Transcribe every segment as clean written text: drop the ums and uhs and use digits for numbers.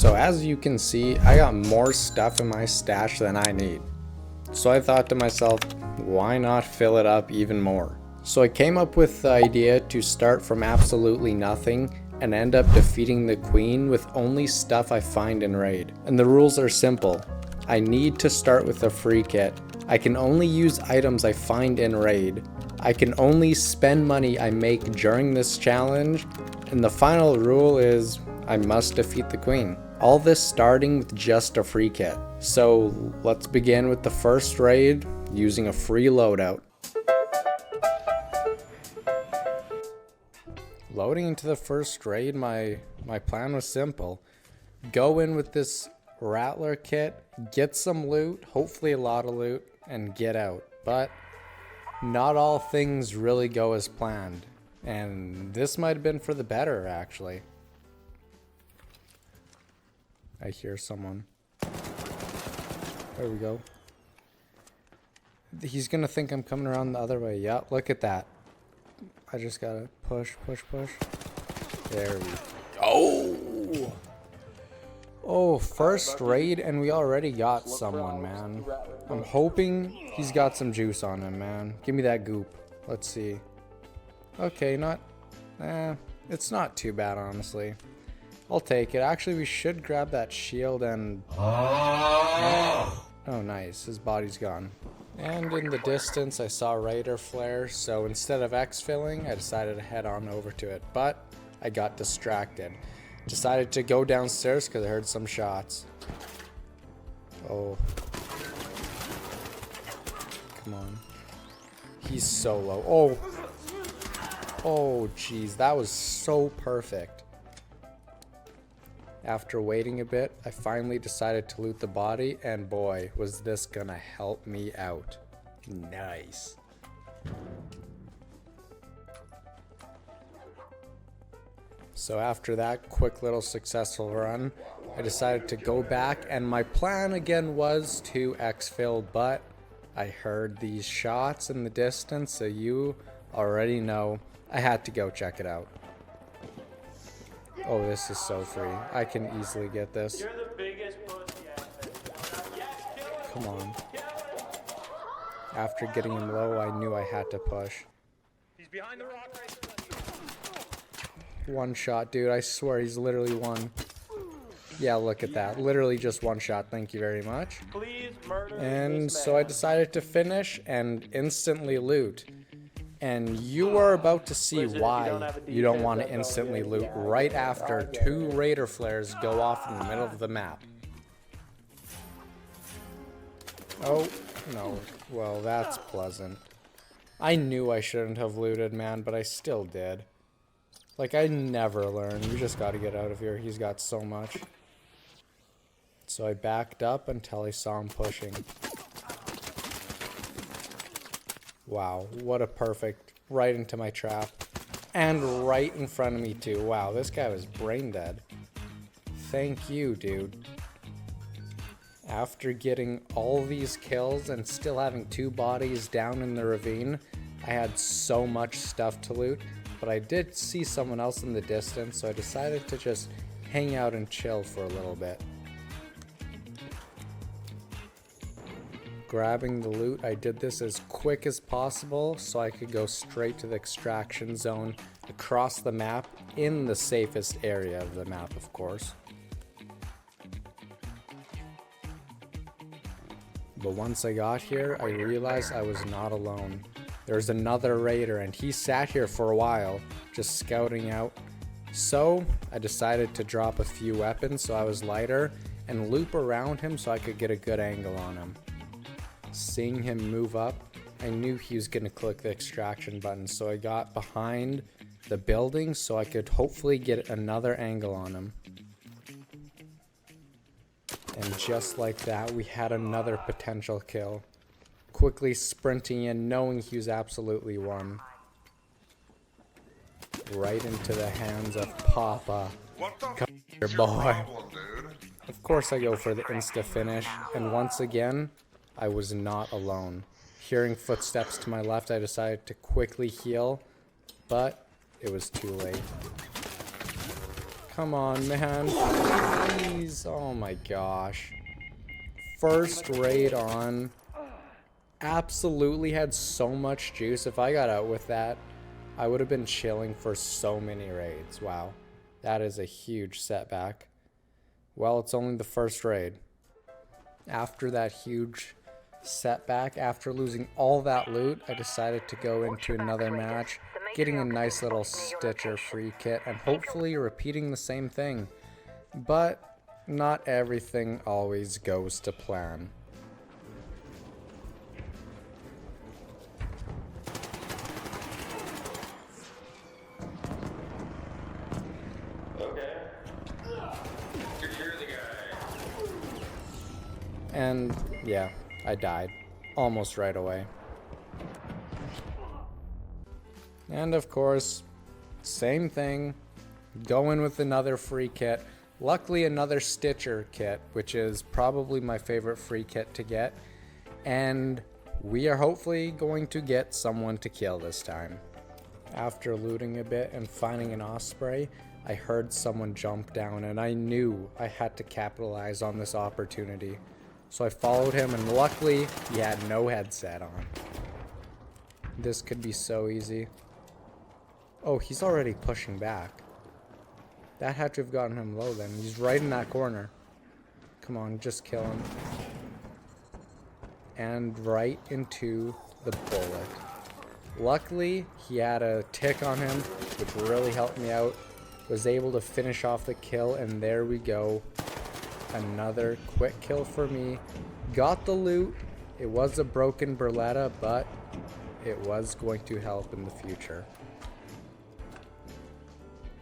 So as you can see, I got more stuff in my stash than I need. So I thought to myself, why not fill it up even more? So I came up with the idea to start from absolutely nothing and end up defeating the queen with only stuff I find in raid. And the rules are simple. I need to start with a free kit. I can only use items I find in raid. I can only spend money I make during this challenge. And the final rule is I must defeat the queen. All this starting with just a free kit. So let's begin with the first raid using a free loadout. Loading into the first raid, my plan was simple. Go in with this Rattler kit, get some loot, hopefully a lot of loot, and get out. But not all things really go as planned. And this might have been for the better, actually. I hear someone. There we go. He's gonna think I'm coming around the other way. Yeah, look at that. I just gotta push. There we go. Oh, first raid and we already got someone, man. I'm hoping he's got some juice on him, man. Give me that goop. Let's see. Okay, it's not too bad, honestly. I'll take it. Actually, we should grab that shield and... Oh, nice. His body's gone. And in the distance, I saw Raider flare, so instead of exfilling, I decided to head on over to it. But I got distracted. Decided to go downstairs because I heard some shots. Oh. Come on. He's so low. Oh. Oh, jeez. That was so perfect. After waiting a bit, I finally decided to loot the body, and boy, was this gonna help me out. Nice. So after that quick little successful run, I decided to go back, and my plan again was to exfil, but I heard these shots in the distance, so you already know I had to go check it out. Oh, this is so free. I can easily get this. You're the biggest pussy Come on. After getting him low, I knew I had to push. He's behind the rock right there. One shot, dude. I swear he's literally one. Yeah, look at that. Literally just one shot. Thank you very much. Please murder And this so I man. decided to finish and instantly loot. And you are about to see why you don't want to instantly loot right after 2 Raider flares go off in the middle of the map. Oh, no. Well, that's pleasant. I knew I shouldn't have looted, man, but I still did. Like, I never learn. You just gotta get out of here. He's got so much. So I backed up until I saw him pushing. Wow, what a perfect, right into my trap. And right in front of me too. Wow, this guy was brain dead. Thank you, dude. After getting all these kills and still having 2 bodies down in the ravine, I had so much stuff to loot, but I did see someone else in the distance, so I decided to just hang out and chill for a little bit. Grabbing the loot, I did this as quick as possible so I could go straight to the extraction zone across the map in the safest area of the map, of course. But once I got here, I realized I was not alone. There's another raider and he sat here for a while, just scouting out. So I decided to drop a few weapons so I was lighter and loop around him so I could get a good angle on him. Seeing him move up, I knew he was going to click the extraction button, so I got behind the building so I could hopefully get another angle on him. And just like that, we had another potential kill. Quickly sprinting in, knowing he was absolutely one. Right into the hands of Papa. Come here, boy. Of course I go for the insta finish, and once again, I was not alone. Hearing footsteps to my left, I decided to quickly heal, but it was too late. Come on, man. Please. Oh my gosh. First raid on. Absolutely had so much juice. If I got out with that, I would have been chilling for so many raids. Wow. That is a huge setback. Well, it's only the first raid. After that huge setback, after losing all that loot, I decided to go into another match, getting a nice little Stitcher free kit and hopefully repeating the same thing. But not everything always goes to plan. And yeah, I died almost right away. And of course, same thing, go in with another free kit. Luckily another Stitcher kit, which is probably my favorite free kit to get. And we are hopefully going to get someone to kill this time. After looting a bit and finding an osprey, I heard someone jump down and I knew I had to capitalize on this opportunity. So I followed him and luckily he had no headset on. This could be so easy. Oh, he's already pushing back. That had to have gotten him low then. He's right in that corner. Come on, just kill him. And right into the bullet. Luckily, he had a tick on him, which really helped me out. Was able to finish off the kill, and there we go. Another quick kill for me. Got the loot. It was a broken Berletta, but it was going to help in the future.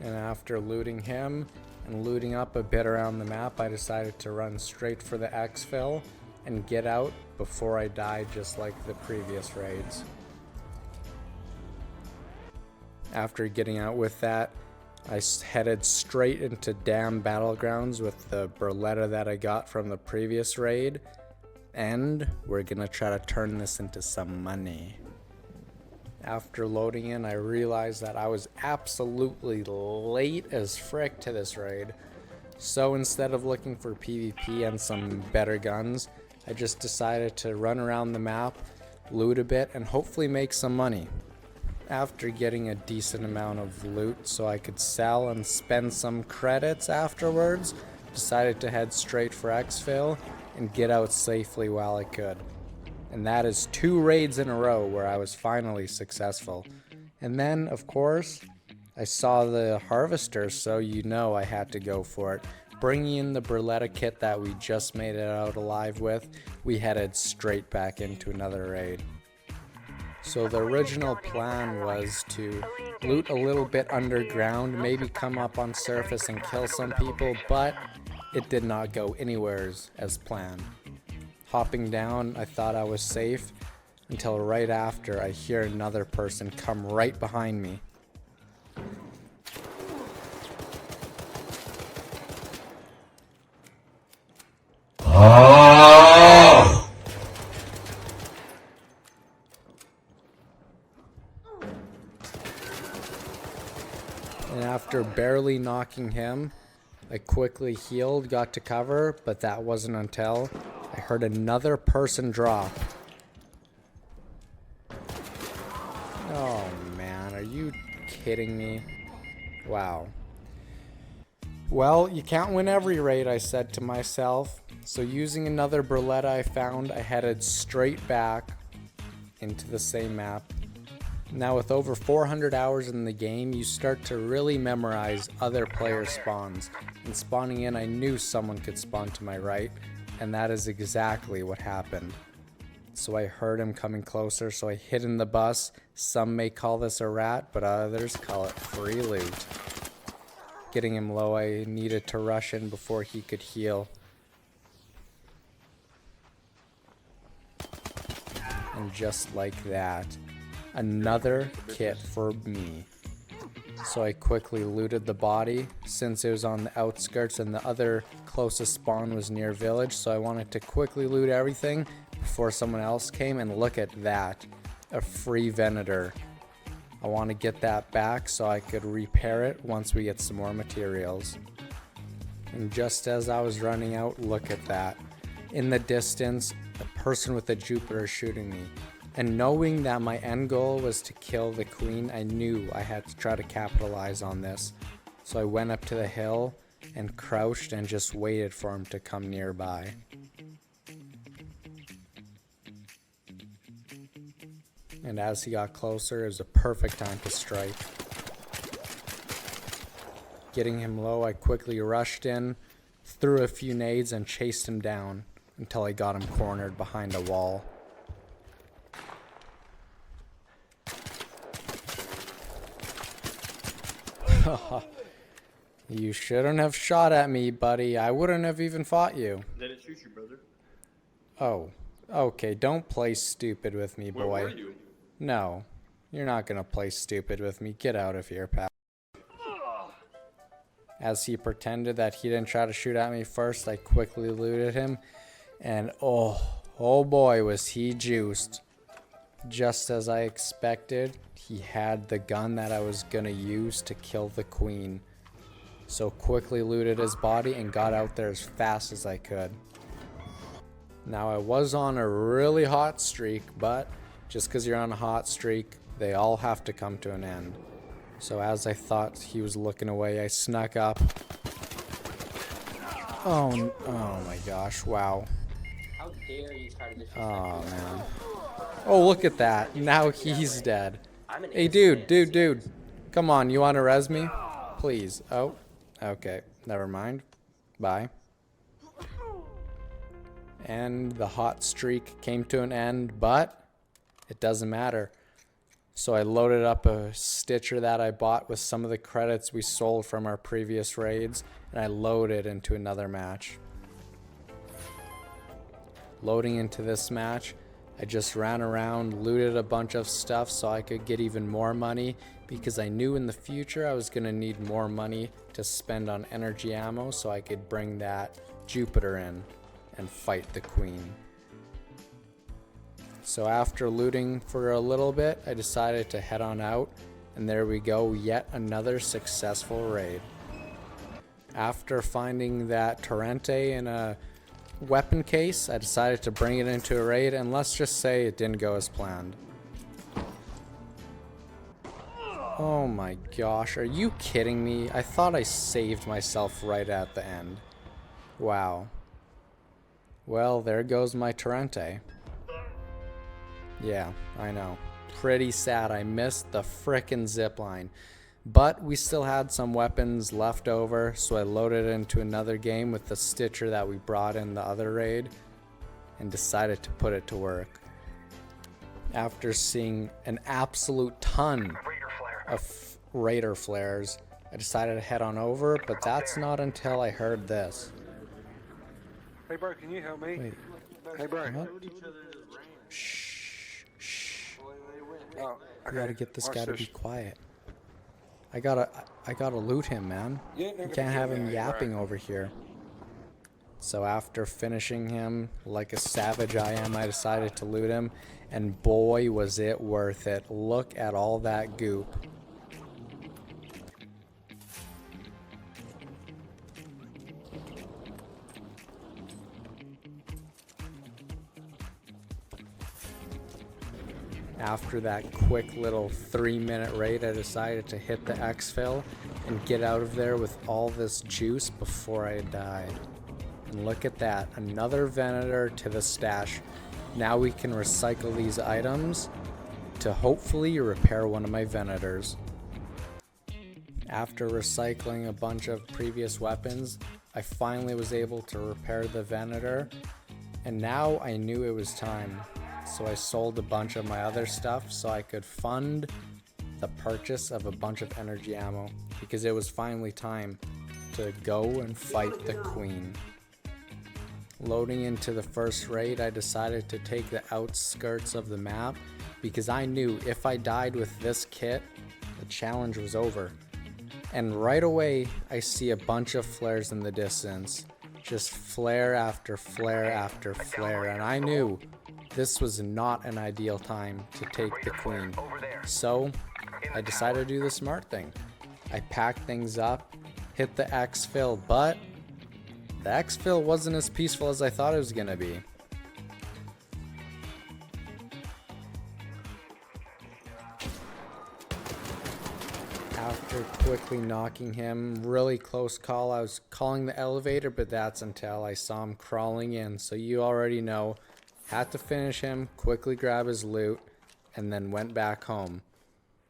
And after looting him and looting up a bit around the map, I decided to run straight for the exfil and get out before I died, just like the previous raids. After getting out with that, I headed straight into Dam Battlegrounds with the Berletta that I got from the previous raid, and we're gonna try to turn this into some money. After loading in, I realized that I was absolutely late as frick to this raid. So instead of looking for PvP and some better guns, I just decided to run around the map, loot a bit, and hopefully make some money. After getting a decent amount of loot so I could sell and spend some credits afterwards, decided to head straight for exfil and get out safely while I could. And that is 2 raids in a row where I was finally successful. And then, of course, I saw the harvester, so you know I had to go for it. Bringing in the Berletta kit that we just made it out alive with, we headed straight back into another raid. So the original plan was to loot a little bit underground, maybe come up on surface and kill some people, but it did not go anywhere as planned. Hopping down, I thought I was safe, until right after I hear another person come right behind me. And after barely knocking him, I quickly healed, got to cover, but that wasn't until I heard another person drop. Oh man, are you kidding me? Wow. Well, you can't win every raid, I said to myself. So using another Berletta I found, I headed straight back into the same map. Now with over 400 hours in the game, you start to really memorize other player spawns. And spawning in, I knew someone could spawn to my right, and that is exactly what happened. So I heard him coming closer, so I hid in the bus. Some may call this a rat, but others call it free loot. Getting him low, I needed to rush in before he could heal. And just like that, another kit for me. So I quickly looted the body since it was on the outskirts and the other closest spawn was near village, so I wanted to quickly loot everything before someone else came. And look at that, a free Venator. I want to get that back so I could repair it once we get some more materials. And just as I was running out, look at that. In the distance, a person with a Jupiter shooting me. And knowing that my end goal was to kill the queen, I knew I had to try to capitalize on this. So I went up to the hill and crouched and just waited for him to come nearby. And as he got closer, it was a perfect time to strike. Getting him low, I quickly rushed in, threw a few nades, and chased him down until I got him cornered behind a wall. You shouldn't have shot at me, buddy. I wouldn't have even fought you. Didn't shoot you, brother. Oh, okay. Don't play stupid with me, boy. Where were you? No, you're not gonna play stupid with me. Get out of here, pal. As he pretended that he didn't try to shoot at me first, I quickly looted him. And oh boy, was he juiced. Just as I expected, he had the gun that I was gonna use to kill the queen. So quickly looted his body and got out there as fast as I could. Now I was on a really hot streak, but just because you're on a hot streak, they all have to come to an end. So as I thought he was looking away, I snuck up. Oh my gosh, wow. How dare you try to disrespect Oh me? man. Oh, look at that. Now he's dead. I'm an Hey innocent dude. Come on, you want to res me? Please. Oh, okay. Never mind. Bye. And the hot streak came to an end, but it doesn't matter. So I loaded up a Stitcher that I bought with some of the credits we sold from our previous raids, and I loaded into another match. Loading into this match, I just ran around, looted a bunch of stuff so I could get even more money, because I knew in the future I was going to need more money to spend on energy ammo so I could bring that Jupiter in and fight the queen. So after looting for a little bit, I decided to head on out, and there we go, yet another successful raid. After finding that Torrente in a weapon case, I decided to bring it into a raid, and let's just say it didn't go as planned. Oh my gosh, are you kidding me? I thought I saved myself right at the end. Wow. Well, there goes my Torrente. Yeah, I know. Pretty sad I missed the frickin' zipline. But we still had some weapons left over, so I loaded into another game with the Stitcher that we brought in the other raid and decided to put it to work. After seeing an absolute ton of Raider flares, I decided to head on over, but that's not until I heard this. Hey bro, can you help me? Wait, Hey bro. what? Shh. Oh, We gotta get this watch guy to this. be quiet. I gotta loot him, man. Yeah, You they're can't gonna have kill him me, yapping right. over here. So after finishing him like a savage I am, I decided to loot him, and boy was it worth it. Look at all that goop. After that quick little 3-minute raid, I decided to hit the exfil and get out of there with all this juice before I died. And look at that, another Venator to the stash. Now we can recycle these items to hopefully repair one of my Venators. After recycling a bunch of previous weapons, I finally was able to repair the Venator, and now I knew it was time. So I sold a bunch of my other stuff so I could fund the purchase of a bunch of energy ammo, because it was finally time to go and fight the queen. Loading into the first raid, I decided to take the outskirts of the map because I knew if I died with this kit, the challenge was over. And right away, I see a bunch of flares in the distance. Just flare after flare after flare, and I knew this was not an ideal time to take the queen. So I decided to do the smart thing. I packed things up, hit the exfil, but The exfil wasn't as peaceful as I thought it was gonna be. After quickly knocking him, really close call, I was calling the elevator, but that's until I saw him crawling in. So you already know, had to finish him, quickly grab his loot, and then went back home.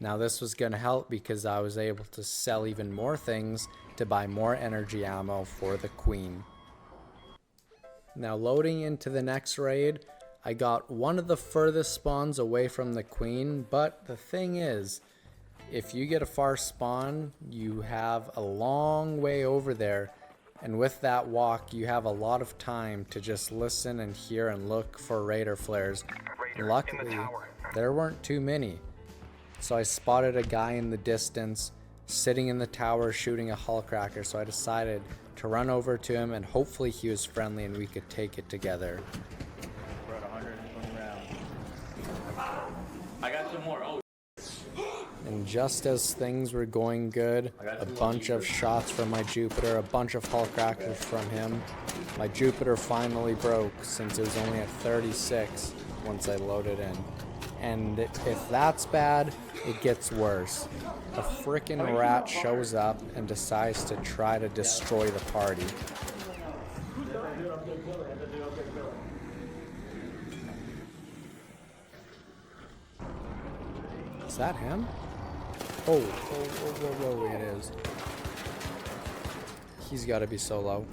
Now this was going to help because I was able to sell even more things to buy more energy ammo for the queen. Now loading into the next raid, I got one of the furthest spawns away from the queen, but the thing is, if you get a far spawn, you have a long way over there, and with that walk, you have a lot of time to just listen and hear and look for raider flares. Luckily, there weren't too many. So I spotted a guy in the distance, sitting in the tower shooting a hull cracker, so I decided to run over to him, and hopefully he was friendly and we could take it together. We're at 120 rounds. I got some more. Oh. And just as things were going good, a bunch of shots from my Jupiter, a bunch of hull crackers from him. My Jupiter finally broke since it was only at 36 once I loaded in. And if that's bad, it gets worse. A frickin' rat shows up and decides to try to destroy the party. Is that him? Oh, whoa, it is. He's gotta be so low.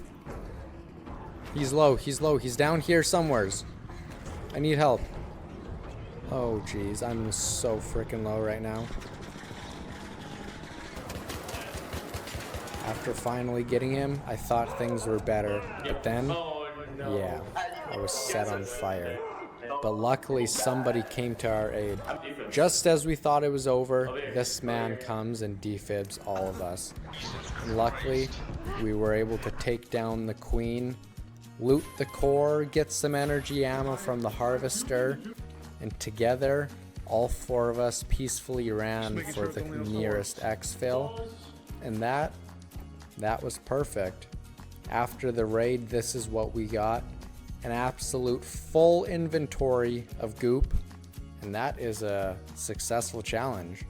He's low, he's down here somewheres. I need help. Oh jeez, I'm so freaking low right now. After finally getting him, I thought things were better, but then, yeah, I was set on fire. But luckily somebody came to our aid. Just as we thought it was over, this man comes and defibs all of us. And luckily, we were able to take down the queen, loot the core, get some energy ammo from the harvester, and together, all four of us peacefully ran for the nearest exfil. And that was perfect. After the raid, this is what we got. An absolute full inventory of goop, and that is a successful challenge.